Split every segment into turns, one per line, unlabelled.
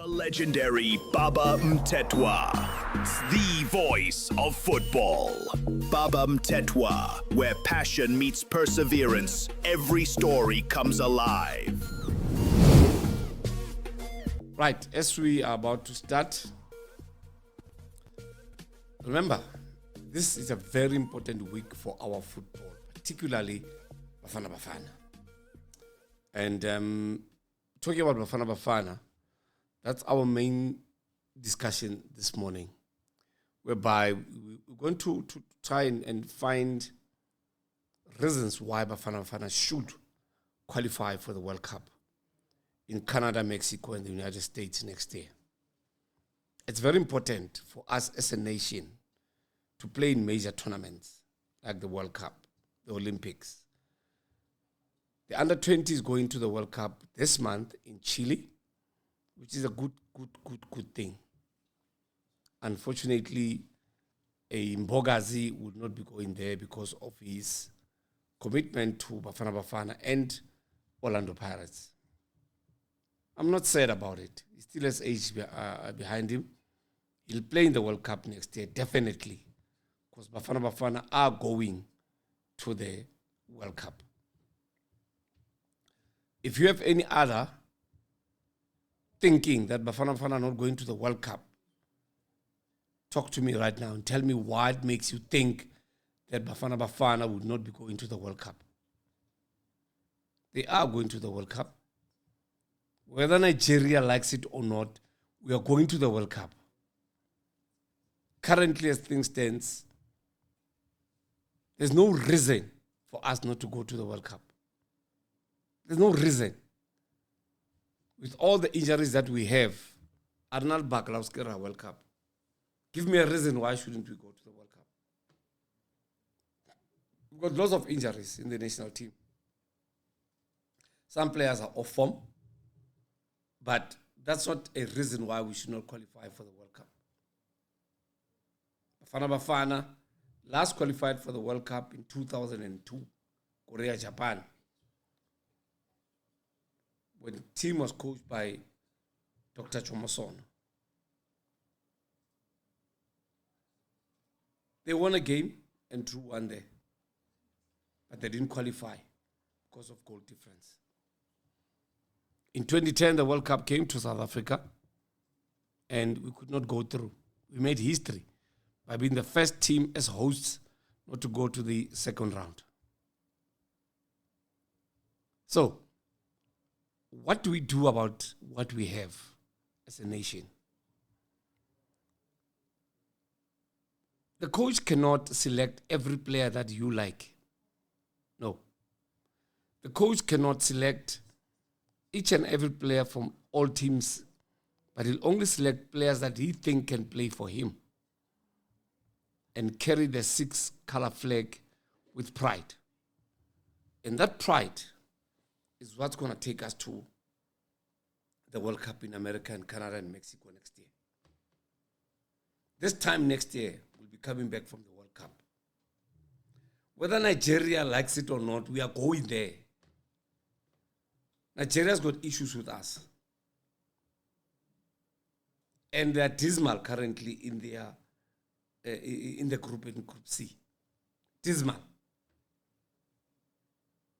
The legendary Baba Mthethwa, the voice of football. Baba Mthethwa, where passion meets perseverance, every story comes alive.
Right, as we are about to start, remember, this is a very important week for our football, particularly Bafana Bafana. And talking about Bafana Bafana, that's our main discussion this morning, whereby we're going to try and find reasons why Bafana Bafana should qualify for the World Cup in Canada, Mexico, and the United States next year. It's very important for us as a nation to play in major tournaments like the World Cup, the Olympics. The under-20 is going to the World Cup this month in Chile, which is a good thing. Unfortunately, Mbogazi would not be going there because of his commitment to Bafana Bafana and Orlando Pirates. I'm not sad about it. He still has age behind him. He'll play in the World Cup next year, definitely, because Bafana Bafana are going to the World Cup. If you have any other thinking that Bafana Bafana are not going to the World Cup, talk to me right now and tell me what makes you think that Bafana Bafana would not be going to the World Cup. They are going to the World Cup. Whether Nigeria likes it or not, we are going to the World Cup. Currently, as things stand, there's no reason for us not to go to the World Cup. There's no reason. With all the injuries that we have, Arnold Baklauskera World Cup. Give me a reason why shouldn't we go to the World Cup? We've got lots of injuries in the national team. Some players are off form, but that's not a reason why we should not qualify for the World Cup. Bafana Bafana last qualified for the World Cup in 2002, Korea, Japan, when the team was coached by Dr. Chomoson. They won a game and drew one there, but they didn't qualify because of goal difference. In 2010, the World Cup came to South Africa, and we could not go through. We made history by being the first team as hosts not to go to the second round. So, what do we do about what we have as a nation? The coach cannot select every player that you like. No. The coach cannot select each and every player from all teams, but he'll only select players that he thinks can play for him and carry the 6-color flag with pride. And that pride is what's going to take us to the World Cup in America and Canada and Mexico next year. This time next year, we'll be coming back from the World Cup. Whether Nigeria likes it or not, we are going there. Nigeria's got issues with us. And they are dismal currently in the group, in Group C. Dismal.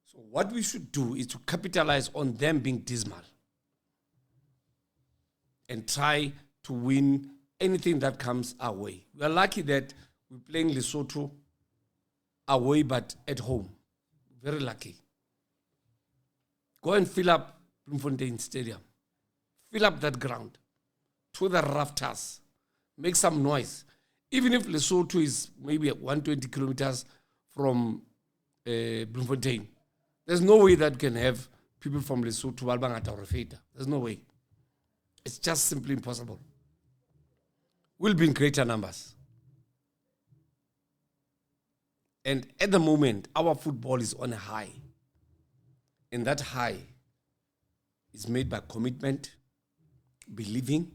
So what we should do is to capitalize on them being dismal and try to win anything that comes our way. We are lucky that we're playing Lesotho away but at home. Very lucky. Go and fill up Bloemfontein Stadium. Fill up that ground to the rafters. Make some noise. Even if Lesotho is maybe 120 kilometers from Bloemfontein, there's no way that can have people from Lesotho, Albangata or Refeta. There's no way. It's just simply impossible. We'll be in greater numbers. And at the moment, our football is on a high. And that high is made by commitment, believing,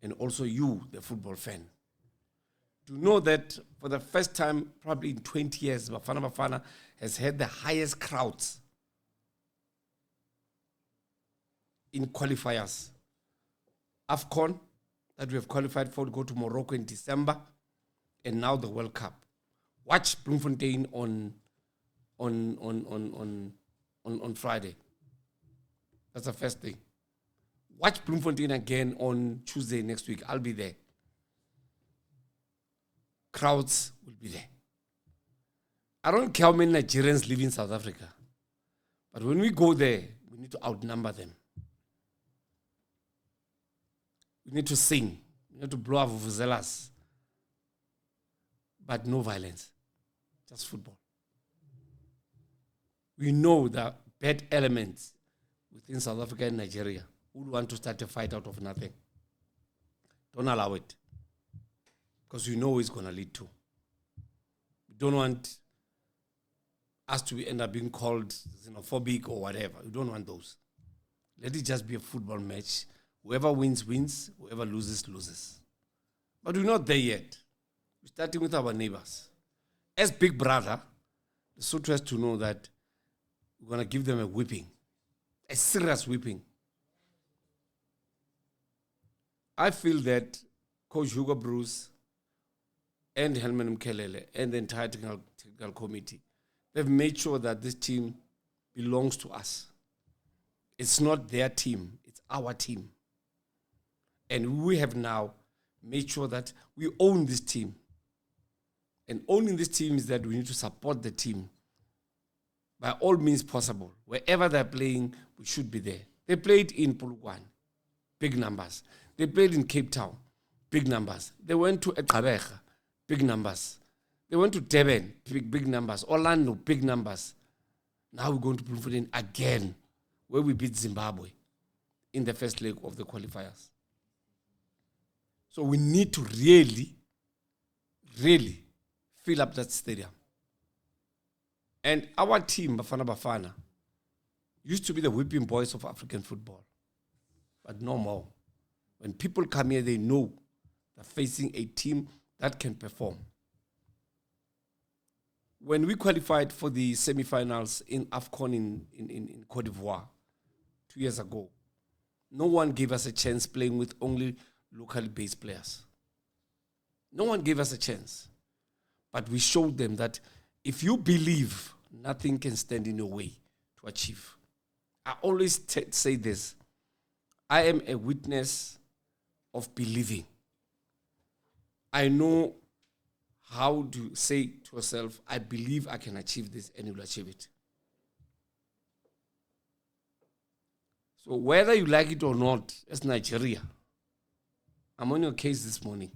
and also you, the football fan. To know that for the first time, probably in 20 years, Bafana Bafana has had the highest crowds in qualifiers AFCON that we have qualified for to go to Morocco in December, and now the World Cup. Watch Bloemfontein on Friday. That's the first thing. Watch Bloemfontein again on Tuesday next week. I'll be there. Crowds will be there. I don't care how many Nigerians live in South Africa, but when we go there, we need to outnumber them. We need to sing. We need to blow our vuvuzelas. But no violence. Just football. We know the bad elements within South Africa and Nigeria who want to start a fight out of nothing. Don't allow it. Because we know it's going to lead to. We don't want us to end up being called xenophobic or whatever. We don't want those. Let it just be a football match. Whoever wins, wins. Whoever loses, loses. But we're not there yet. We're starting with our neighbors. As big brother, Lesotho has to know that we're going to give them a whipping. A serious whipping. I feel that Coach Hugo Bruce and Helman Mkelele and the entire technical committee, they've made sure that this team belongs to us. It's not their team, it's our team. And we have now made sure that we own this team. And owning this team is that we need to support the team by all means possible. Wherever they're playing, we should be there. They played in Polokwane, big numbers. They played in Cape Town, big numbers. They went to Ekabeja, big numbers. They went to Durban, big numbers. Orlando, big numbers. Now we're going to Bloemfontein again, where we beat Zimbabwe in the first leg of the qualifiers. So we need to really fill up that stadium. And our team, Bafana Bafana, used to be the whipping boys of African football. But no more. When people come here, they know they're facing a team that can perform. When we qualified for the semi-finals in AFCON in Cote d'Ivoire 2 years ago, no one gave us a chance playing with only locally based players. No one gave us a chance. But we showed them that if you believe, nothing can stand in your way to achieve. I always say this. I am a witness of believing. I know how to say to yourself, I believe I can achieve this, and you'll achieve it. So whether you like it or not, as Nigeria, I'm on your case this morning.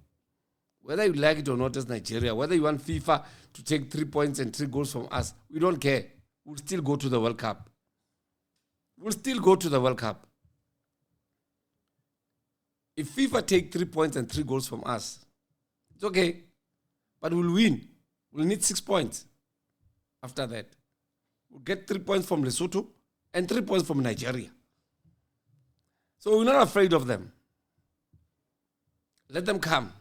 Whether you like it or not as Nigeria, whether you want FIFA to take 3 points and 3 goals from us, we don't care. We'll still go to the World Cup. We'll still go to the World Cup. If FIFA take 3 points and 3 goals from us, it's okay. But we'll win. We'll need 6 points after that. We'll get 3 points from Lesotho and 3 points from Nigeria. So we're not afraid of them. Let them come.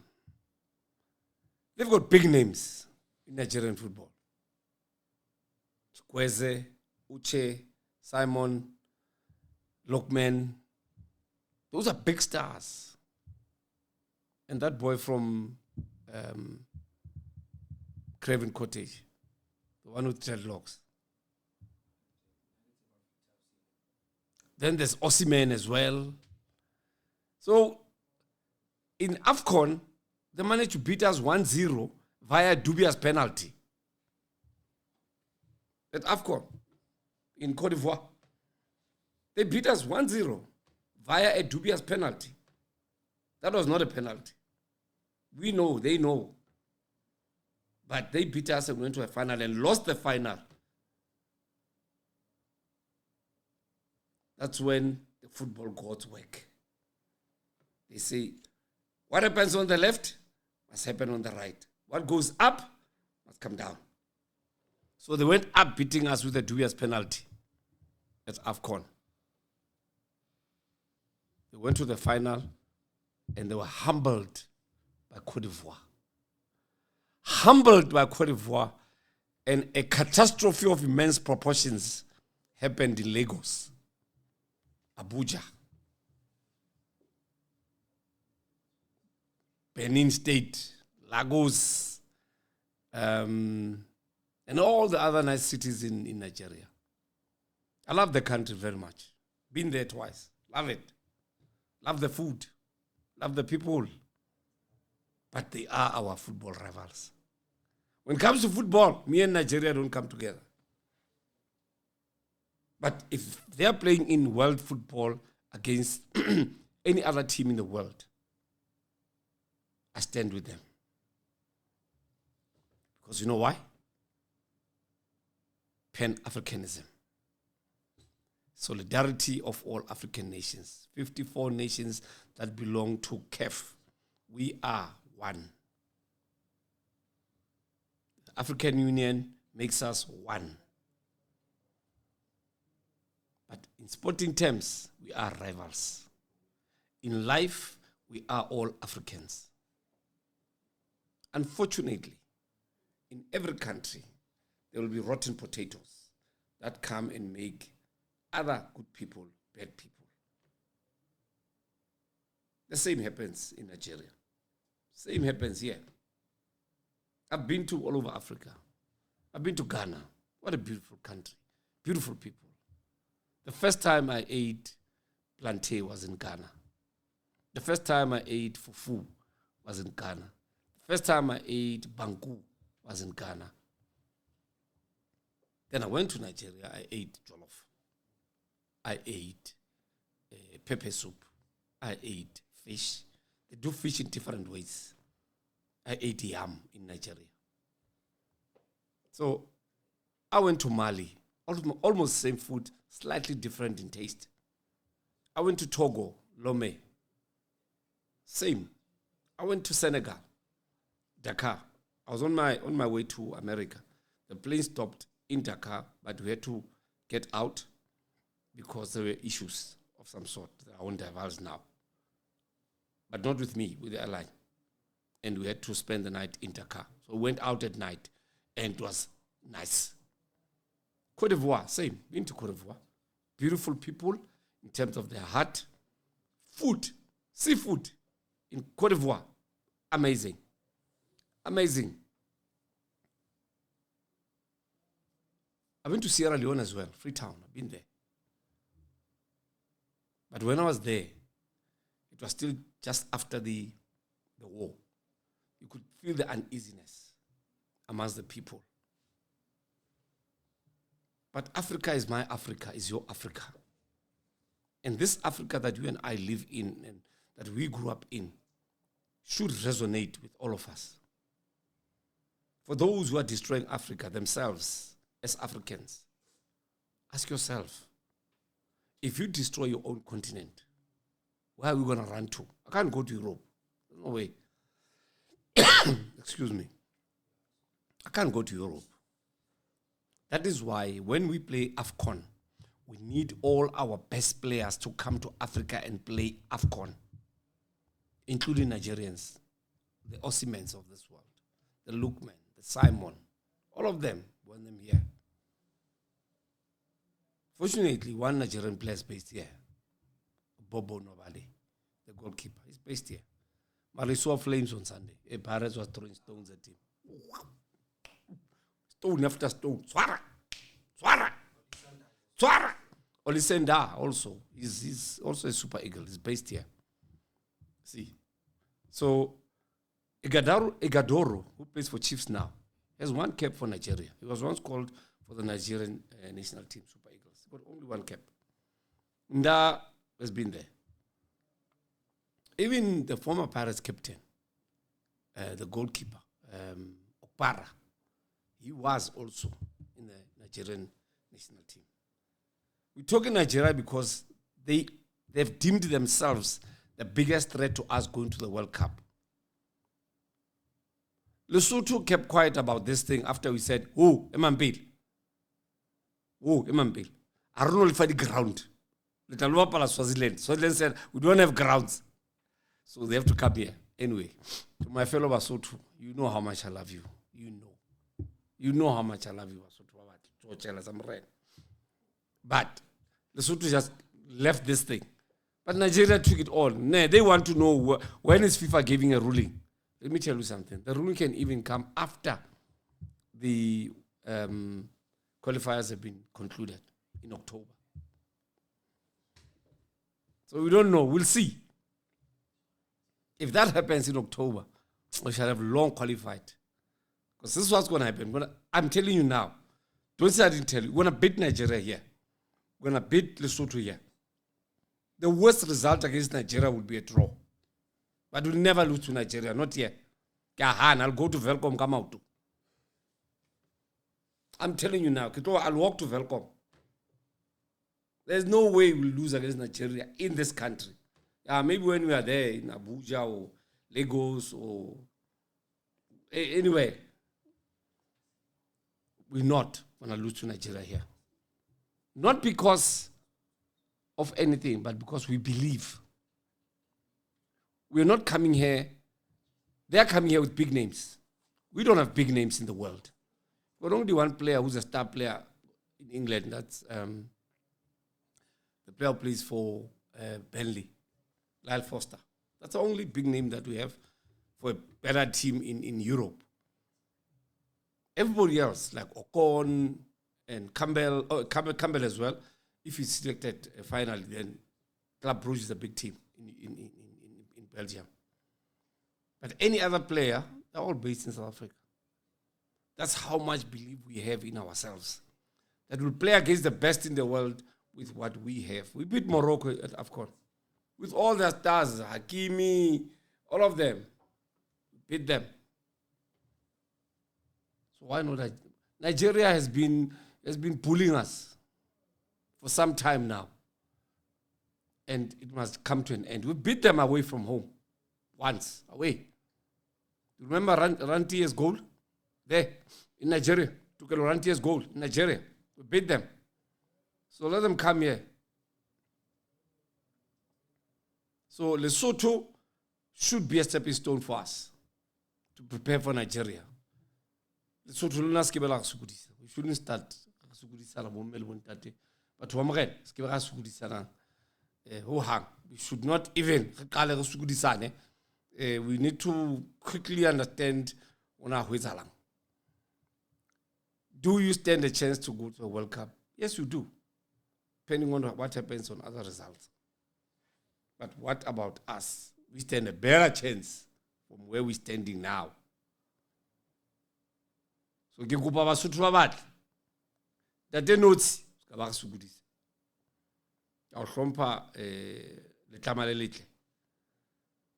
They've got big names in Nigerian football. Kweze, Uche, Simon, Lokman. Those are big stars. And that boy from Craven Cottage, the one with dreadlocks. Then there's Osimhen as well. So in AFCON, they managed to beat us 1-0 via dubious penalty. At AFCON in Cote d'Ivoire. They beat us 1-0 via a dubious penalty. That was not a penalty. We know, they know. But they beat us and went to a final and lost the final. That's when the football gods work. They say, what happens on the left must happen on the right. What goes up must come down. So they went up beating us with a dubious penalty at AFCON. They went to the final and they were humbled by Cote d'Ivoire. Humbled by Cote d'Ivoire, and a catastrophe of immense proportions happened in Lagos, Abuja. Benin State, Lagos, and all the other nice cities in Nigeria. I love the country very much. Been there twice. Love it. Love the food. Love the people. But they are our football rivals. When it comes to football, me and Nigeria don't come together. But if they are playing in world football against any other team in the world, I stand with them. Because you know why? Pan-Africanism. Solidarity of all African nations. 54 nations that belong to CAF. We are one. The African Union makes us one. But in sporting terms, we are rivals. In life, we are all Africans. Unfortunately, in every country, there will be rotten potatoes that come and make other good people bad people. The same happens in Nigeria. Same happens here. I've been to all over Africa. I've been to Ghana. What a beautiful country. Beautiful people. The first time I ate plantain was in Ghana. The first time I ate fufu was in Ghana. The first time I ate banku was in Ghana. Then I went to Nigeria. I ate jollof. I ate pepper soup. I ate fish. They do fish in different ways. I ate yam in Nigeria. So I went to Mali. Almost same food, slightly different in taste. I went to Togo, Lomé. Same. I went to Senegal, Dakar. I was on my way to America. The plane stopped in Dakar, but we had to get out because there were issues of some sort that I won't divulge now. But not with me, with the airline. And we had to spend the night in Dakar. So we went out at night, and it was nice. Côte d'Ivoire, same. Been to Côte d'Ivoire. Beautiful people in terms of their heart. Food, seafood in Côte d'Ivoire. Amazing. Amazing. I've been to Sierra Leone as well, Freetown. I've been there. But when I was there, it was still just after the war. You could feel the uneasiness amongst the people. But Africa is my Africa, is your Africa. And this Africa that you and I live in and that we grew up in should resonate with all of us. For those who are destroying Africa themselves as Africans, ask yourself, if you destroy your own continent, where are we going to run to? I can't go to Europe. No way. Excuse me. I can't go to Europe. That is why when we play AFCON, we need all our best players to come to Africa and play AFCON, including Nigerians, the Osimens of this world, the Lookman, the Simon, all of them, want them here. Fortunately, one Nigerian player is based here, Bobo Nobale, the goalkeeper. He's based here. But he saw flames on Sunday. A Pirates was throwing stones at him. Stone after stone. Swara! Swara! Swara! Olisenda also. He's also a super eagle. He's based here. See. So, Igadoro, who plays for Chiefs now, has one cap for Nigeria. He was once called for the Nigerian national team, Super Eagles. He got only one cap. Nda has been there. Even the former Pirates captain, the goalkeeper, Okpara, he was also in the Nigerian national team. We talk in Nigeria because they've deemed themselves the biggest threat to us going to the World Cup. Lesotho kept quiet about this thing after we said, oh, Emambile. Oh, Emambile. I don't know if I the ground. Swaziland. Swaziland said, we don't have grounds. So they have to come here. Anyway, to my fellow Basotho, you know how much I love you. You know. You know how much I love you, Basotho. But Lesotho just left this thing. But Nigeria took it all. They want to know when is FIFA giving a ruling let me tell you something. The ruling can even come after the qualifiers have been concluded in October. So we don't know. We'll see. If that happens in October, we shall have long qualified. Because this is what's going to happen. I'm telling you now. Don't say I didn't tell you. We're going to beat Nigeria here. We're going to beat Lesotho here. The worst result against Nigeria will be a draw. But we'll never lose to Nigeria. Not yet. I'll go to Velcom, come out. I'm telling you now. I'll walk to Velcom. There's no way we'll lose against Nigeria in this country. Maybe when we are there in Abuja or Lagos or anywhere, we're not going to lose to Nigeria here. Not because of anything, but because we believe. We're not coming here. They're coming here with big names. We don't have big names in the world. We're only one player who's a star player in England. That's the player who plays for Burnley, Lyle Foster. That's the only big name that we have for a better team in Europe. Everybody else, like Ocon and Campbell as well, if he's selected finally, then Club Brugge is a big team in Belgium. But any other player, they're all based in South Africa. That's how much belief we have in ourselves. That we'll play against the best in the world with what we have. We beat Morocco at AFCON. With all their stars, Hakimi, all of them. We beat them. So why not? Nigeria has been pulling us for some time now. And it must come to an end. We beat them away from home. Once, away. Remember Rantier's goal? There, in Nigeria. Took Rantier's goal in Nigeria. We beat them. So let them come here. So Lesotho should be a stepping stone for us to prepare for Nigeria. Lesotho lona skebela sukudisa. We shouldn't start sukudisa la bommel bontate. But wamre skebela sukudisa na we should not even qala sukudisane. We need to quickly understand ona hwetsalang. Do you stand a chance to go to a World Cup? Yes, you do, depending on what happens on other results. But what about us? We stand a better chance from where we're standing now. So, ke kopa Basotho ba batle. Tate notsi ka ba sukudisa. Ka hlompha letlama le letle.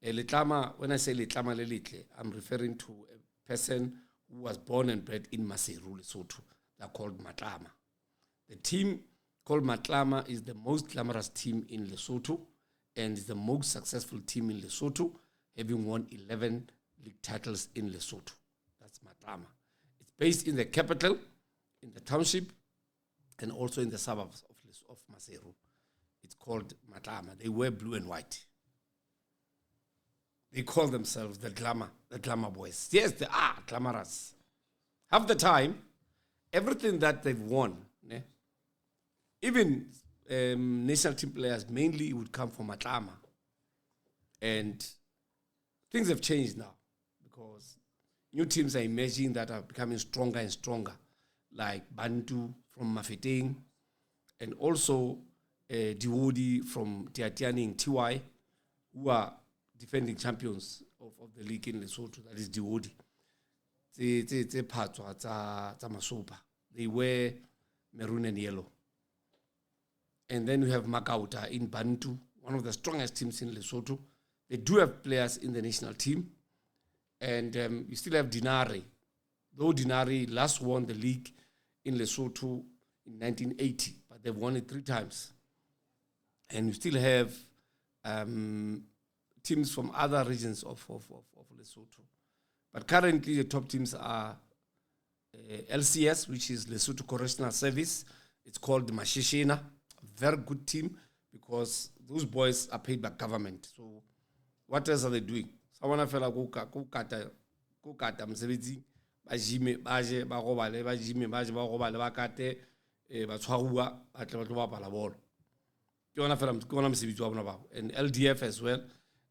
Letlama, when I say letlama le letle, I'm referring to a person who was born and bred in Maseru, Lesotho. They're called Matlama. The team called Matlama is the most glamorous team in Lesotho and is the most successful team in Lesotho, having won 11 league titles in Lesotho. That's Matlama. It's based in the capital, in the township, and also in the suburbs of Maseru. It's called Matlama. They wear blue and white. They call themselves the glamour boys. Yes, they are glamorous. Half the time, everything that they've won, even national team players mainly would come from Matlama. And things have changed now because new teams are emerging that are becoming stronger and stronger, like Bantu from Mafeteng, and also Diwodi from Tiatiani in TY, who are defending champions of the league in Lesotho, that is Diwodi. They wear maroon and yellow. And then we have Makauta in Bantu, one of the strongest teams in Lesotho. They do have players in the national team. And you still have Dinari. Though Dinari last won the league in Lesotho in 1980, but they've won it 3 times. And you still have teams from other regions of Lesotho. But currently the top teams are LCS, which is Lesotho Correctional Service. It's called Mashishina, a very good team because those boys are paid by government. So what else are they doing? Someone fela go kata mosebetsi ba jime ba je ba robale ba jime ba je ba robale ba kate ba tshwarua ba tla ba bapala bolo. Ke ona fela ke ona mosebetsi wa bona ba. And LDF as well,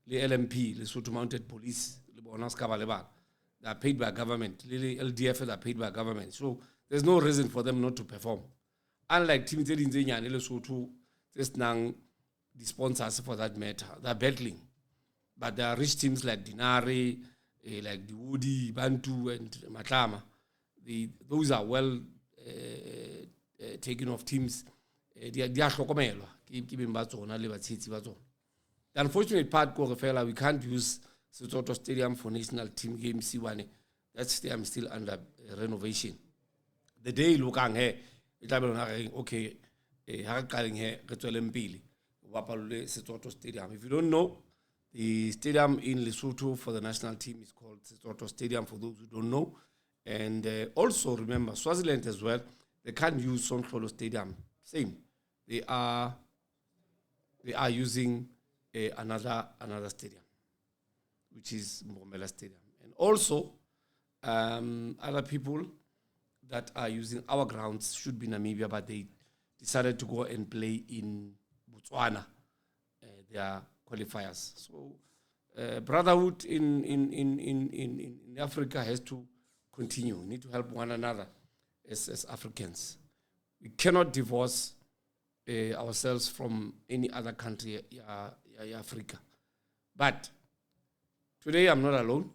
the LMP, Lesotho Mounted Police, they are paid by government. The LDF are paid by government. So there's no reason for them not to perform. Unlike teams in Lesotho, just now the sponsors for that matter, they're battling. But there are rich teams like Dinari, like the Woody, Bantu, and Matlama. Those are well taken off teams. They are hlokomelwa ke beng ba tsona le batshetsi ba tsona. The unfortunate part we can't use Lesotho Stadium for national team games. That stadium is still under renovation. The day you look at here, okay, Stadium. If you don't know, the stadium in Lesotho for the national team is called Lesotho Stadium, for those who don't know. And also remember, Swaziland as well, they can't use Sonkholo Stadium. Same. They are using another stadium, which is Mbombela Stadium. And also, other people that are using our grounds should be Namibia, but they decided to go and play in Botswana, their qualifiers. So brotherhood in Africa has to continue. We need to help one another as Africans. We cannot divorce ourselves from any other country in Africa. But today I'm not alone.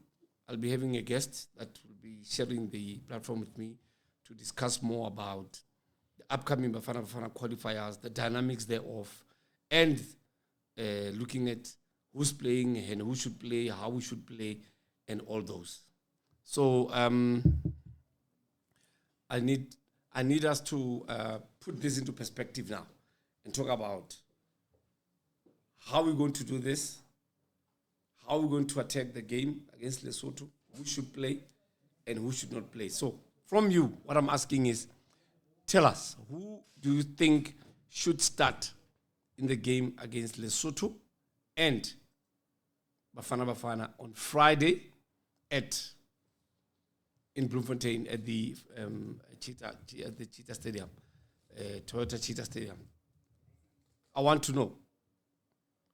I'll be having a guest that will be sharing the platform with me to discuss more about the upcoming Bafana Bafana qualifiers, the dynamics thereof, and looking at who's playing and who should play, how we should play, and all those. So I need us to put this into perspective now and talk about how we're going to do this, how we're going to attack the game against Lesotho, who should play and who should not play. So from you, what I'm asking is, tell us, who do you think should start in the game against Lesotho and Bafana Bafana on Friday in Bloemfontein at the Cheetah Stadium, Toyota Cheetah Stadium? I want to know,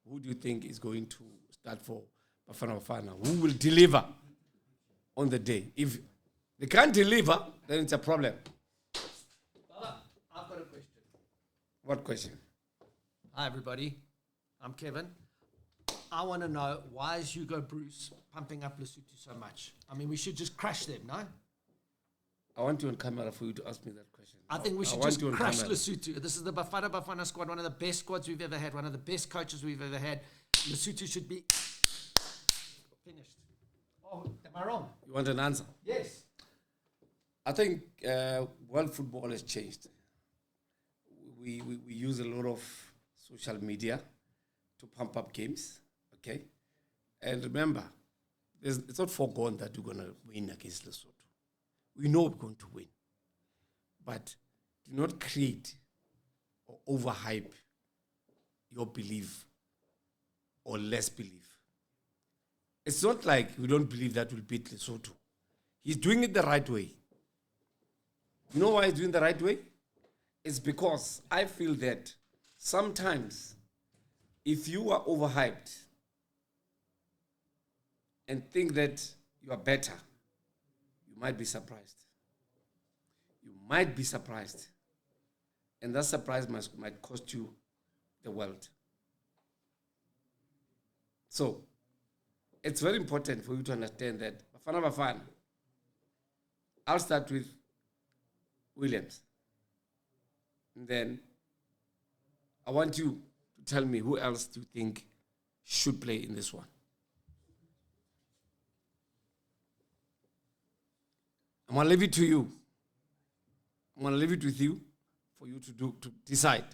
who do you think is going to start for Bafana Bafana? Who will deliver on the day? If they can't deliver, then it's a problem.
Baba, I've got a question.
What question?
Hi, everybody. I'm Kevin. I want to know, why is Hugo Bruce pumping up Lesotho so much? I mean, we should just crush them, no?
I want you on camera for you to ask me that question.
I think we should just crush Lesotho. This is the Bafana Bafana squad, one of the best squads we've ever had, one of the best coaches we've ever had. Lesotho should be finished. Oh, am I wrong?
You want an answer?
Yes.
I think world football has changed. We use a lot of social media to pump up games, okay? And remember, it's not foregone that we're going to win against Lesotho. We know we're going to win. But do not create or overhype your belief or less belief. It's not like we don't believe that we'll beat Lesotho. He's doing it the right way. You know why he's doing the right way? It's because I feel that sometimes if you are overhyped and think that you are better, you might be surprised. You might be surprised. And that surprise might cost you the world. So, it's very important for you to understand that Bafana Bafana, I'll start with Williams. And then I want you to tell me who else do you think should play in this one. I'm going to leave it to you. I'm going to leave it with you for you to decide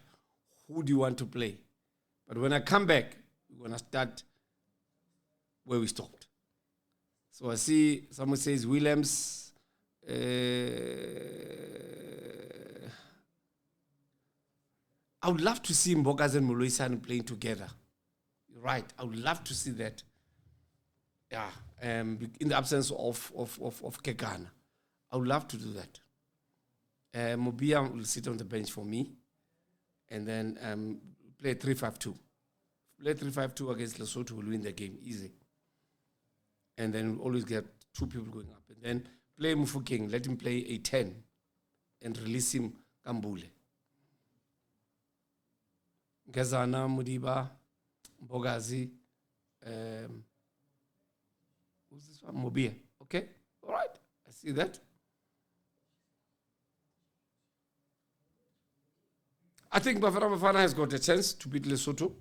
who do you want to play. But when I come back, we're going to start where we stopped. So I see someone says Williams. I would love to see Mbokas and Moloisan playing together. You're right. I would love to see that. Yeah. In the absence of Kekana. I would love to do that. Mobia will sit on the bench for me. And then play 3-5-2. play 3-5-2 against Lesotho, we'll win the game easy. And then we'll always get 2 people going up. And then play Mufokeng, let him play a 10 and release him Kambule. Ngezana, Mudiba, Bogazi, who's this one? Mobia. Okay? All right. I see that. I think Bafana Bafana has got a chance to beat Lesotho.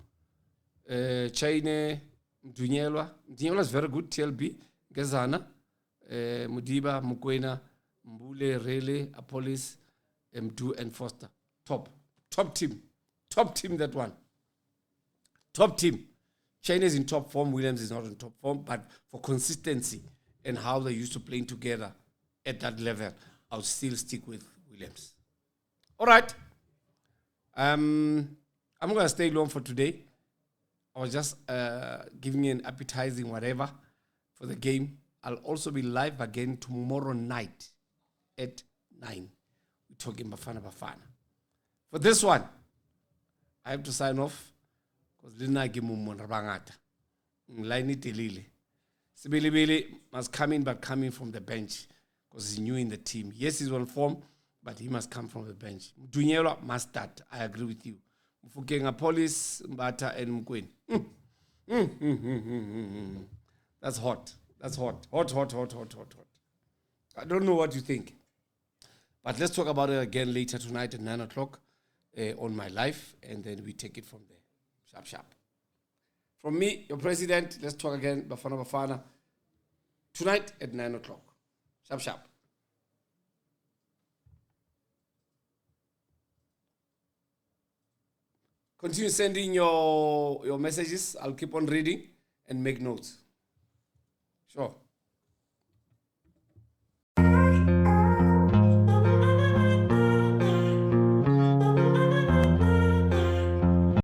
Chaine, Mdunyelwa. Mdunyelwa is very good, TLB. Ngezana, Mudiba, Mukwena, Mbule, Rele, Apolis, Mdu, and Foster. Top team. Top team, that one. Top team. China is in top form. Williams is not in top form. But for consistency and how they used to playing together at that level, I'll still stick with Williams. All right. I'm going to stay long for today. I was just giving you an appetizing whatever for the game. I'll also be live again tomorrow night at 9. We're talking Bafana Bafana. For this one, I have to sign off because Lina Gimumun Rabangata. Laini Telile. Sibilibili must come in, but coming from the bench because he's new in the team. Yes, he's on form, but he must come from the bench. Dunyela must start. I agree with you. Mufukeng Police, Mbata, and Mkwen. That's hot. That's hot. Hot. I don't know what you think. But let's talk about it again later tonight at 9 o'clock on my live, and then we take it from there. Sharp. From me, your president, let's talk again, Bafana Bafana, tonight at 9 o'clock. Sharp. Continue sending your messages. I'll keep on reading and make notes. Sure.